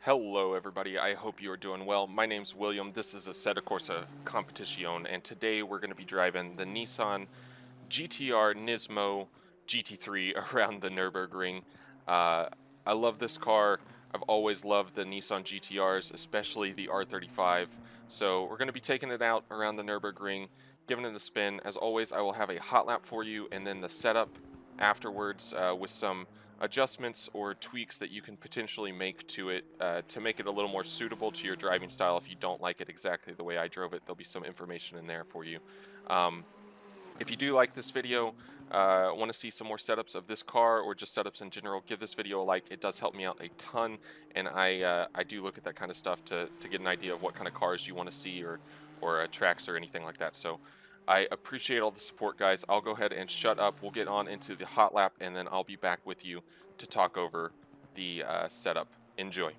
Hello everybody, I hope you are doing well. My name's William, this is a Setta Corsa Competition, and today we're going to be driving the Nissan GTR Nismo GT3 around the Nurburgring. Uh, I love this car. I've always loved the Nissan GTRs, especially the R35. So we're going to be taking it out around the Nurburgring, giving it a spin. As always, I will have a hot lap for you and then the setup afterwards with some adjustments or tweaks that you can potentially make to it to make it a little more suitable to your driving style. If you don't like it exactly the way I drove it, there'll be some information in there for you. Um, if you do like this video, want to see some more setups of this car or just setups in general, give this video a like. It does help me out a ton, and I do look at that kind of stuff to get an idea of what kind of cars you want to see or tracks or anything like that. So I appreciate all the support, guys. I'll go ahead and shut up. We'll get on into the hot lap, and then I'll be back with you to talk over the setup. Enjoy.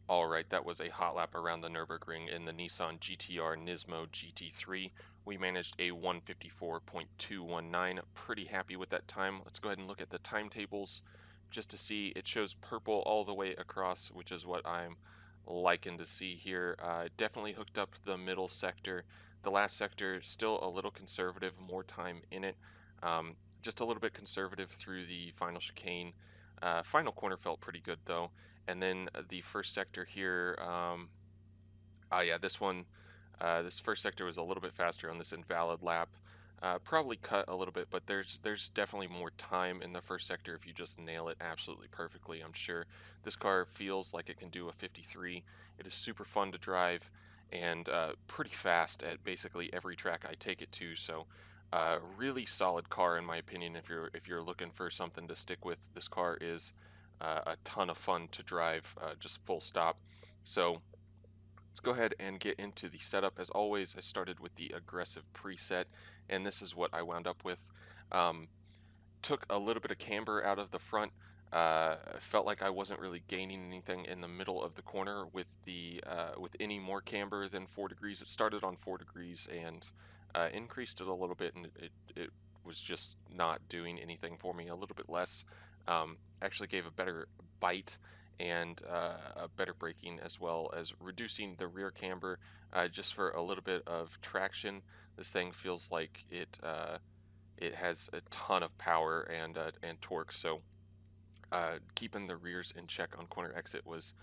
Alright, that was a hot lap around the Nurburgring in the Nissan GTR Nismo GT3. We managed a 154.219. Pretty happy with that time. Let's go ahead and look at the timetables just to see. It shows purple all the way across, which is what I'm liking to see here. Definitely hooked up the middle sector. The last sector, still a little conservative, more time in it. Just a little bit conservative through the final chicane. Final corner felt pretty good though. And then the first sector here, yeah, this one, this first sector was a little bit faster on this invalid lap. Probably cut a little bit, but there's definitely more time in the first sector if you just nail it absolutely perfectly. I'm sure this car feels like it can do a 53. It is super fun to drive and pretty fast at basically every track I take it to. So really solid car in my opinion. If you're looking for something to stick with, this car is a ton of fun to drive, just full stop. So let's go ahead and get into the setup. As always, I started with the aggressive preset, and this is what I wound up with. Um, Took a little bit of camber out of the front. Felt like I wasn't really gaining anything in the middle of the corner with with any more camber than 4 degrees. It started on 4 degrees and increased it a little bit, and it was just not doing anything for me. A little bit less. Actually gave a better bite and a better braking, as well as reducing the rear camber just for a little bit of traction. This thing feels like it has a ton of power and torque, so keeping the rears in check on corner exit was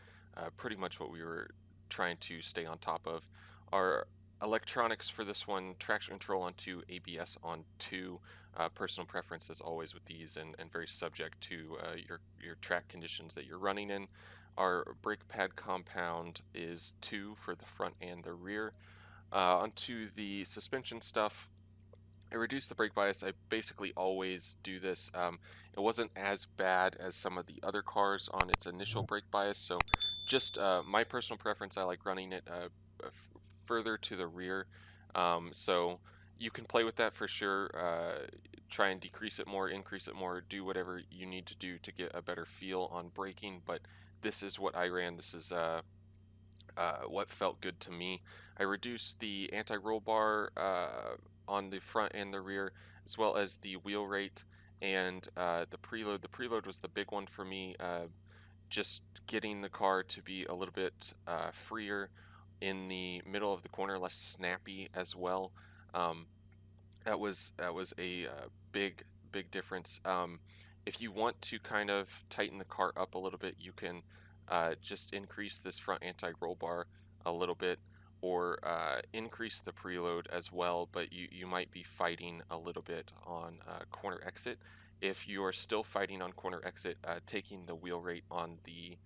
pretty much what we were trying to stay on top of. Our Electronics for this one, traction control on 2, ABS on 2. Personal preference as always with these, and very subject to your track conditions that you're running in. Our brake pad compound is 2 for the front and the rear. Onto the suspension stuff, I reduced the brake bias. I basically always do this. It wasn't as bad as some of the other cars on its initial brake bias, so just my personal preference, I like running it further to the rear. So you can play with that for sure. Try and decrease it more, increase it more, do whatever you need to do to get a better feel on braking, but this is what I ran. This is what felt good to me. I reduced the anti-roll bar on the front and the rear, as well as the wheel rate and the preload. The preload was the big one for me, just getting the car to be a little bit freer in the middle of the corner, less snappy as well. Um, that was a big difference. If you want to kind of tighten the car up a little bit, you can just increase this front anti-roll bar a little bit, or increase the preload as well. But you might be fighting a little bit on corner exit. If you are still fighting on corner exit, taking the wheel rate on the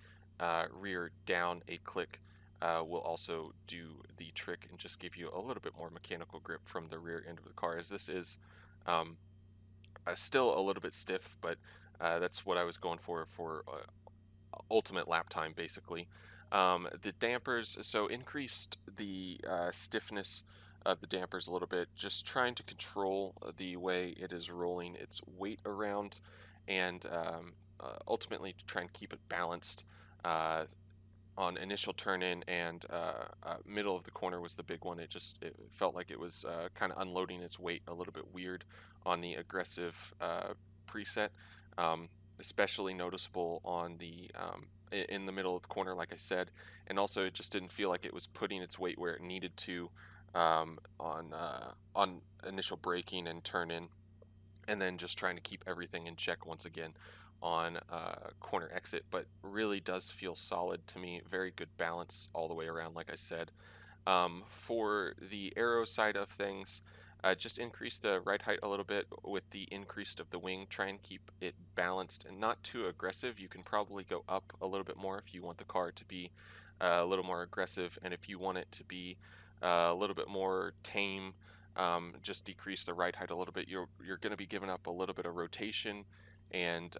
rear down a click will also do the trick and just give you a little bit more mechanical grip from the rear end of the car, as this is um, still a little bit stiff, but that's what I was going for ultimate lap time, basically. The dampers, so increased the stiffness of the dampers a little bit, just trying to control the way it is rolling its weight around, and ultimately to try and keep it balanced. On initial turn in and middle of the corner was the big one. It felt like it was kind of unloading its weight a little bit weird on the aggressive preset, um, especially noticeable on the in the middle of the corner, like I said, and also it just didn't feel like it was putting its weight where it needed to on initial braking and turn in, and then just trying to keep everything in check once again on corner exit, but really does feel solid to me. Very good balance all the way around, like I said. For the aero side of things, just increase the ride height a little bit with the increase of the wing. Try and keep it balanced and not too aggressive. You can probably go up a little bit more if you want the car to be a little more aggressive, and if you want it to be a little bit more tame, just decrease the ride height a little bit. You're going to be giving up a little bit of rotation, and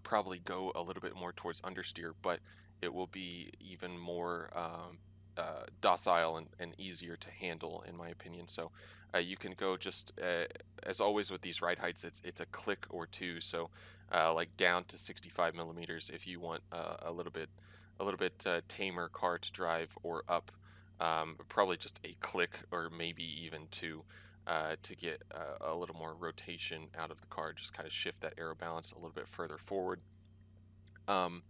probably go a little bit more towards understeer, but it will be even more docile and easier to handle, in my opinion. So you can go just as always with these ride heights, it's a click or two. So like down to 65 millimeters if you want a little bit tamer car to drive, or up probably just a click or maybe even two. To get a little more rotation out of the car, just kind of shift that aero balance a little bit further forward. Um,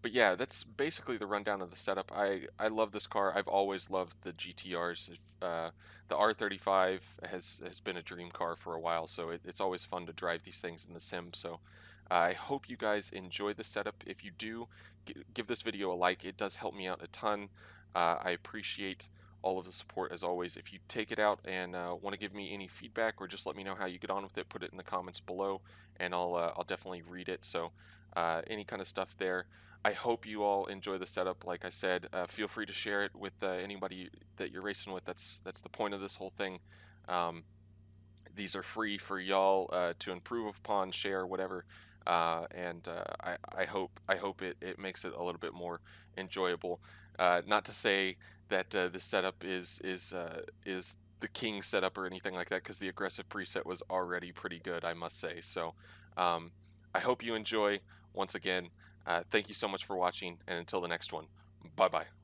but yeah, that's basically the rundown of the setup. I love this car. I've always loved the GTRs. The R35 has been a dream car for a while, so it's always fun to drive these things in the sim. So I hope you guys enjoy the setup. If you do, give this video a like. It does help me out a ton. I appreciate all of the support as always. If you take it out and want to give me any feedback, or just let me know how you get on with it, put it in the comments below, and I'll definitely read it. So any kind of stuff there. I hope you all enjoy the setup. Like I said, feel free to share it with anybody that you're racing with. That's the point of this whole thing. Um, these are free for y'all to improve upon, share, whatever. And I hope it makes it a little bit more enjoyable. Not to say that this setup is the king setup or anything like that, because the aggressive preset was already pretty good, I must say. So um, I hope you enjoy. Once again, thank you so much for watching, and until the next one, bye bye.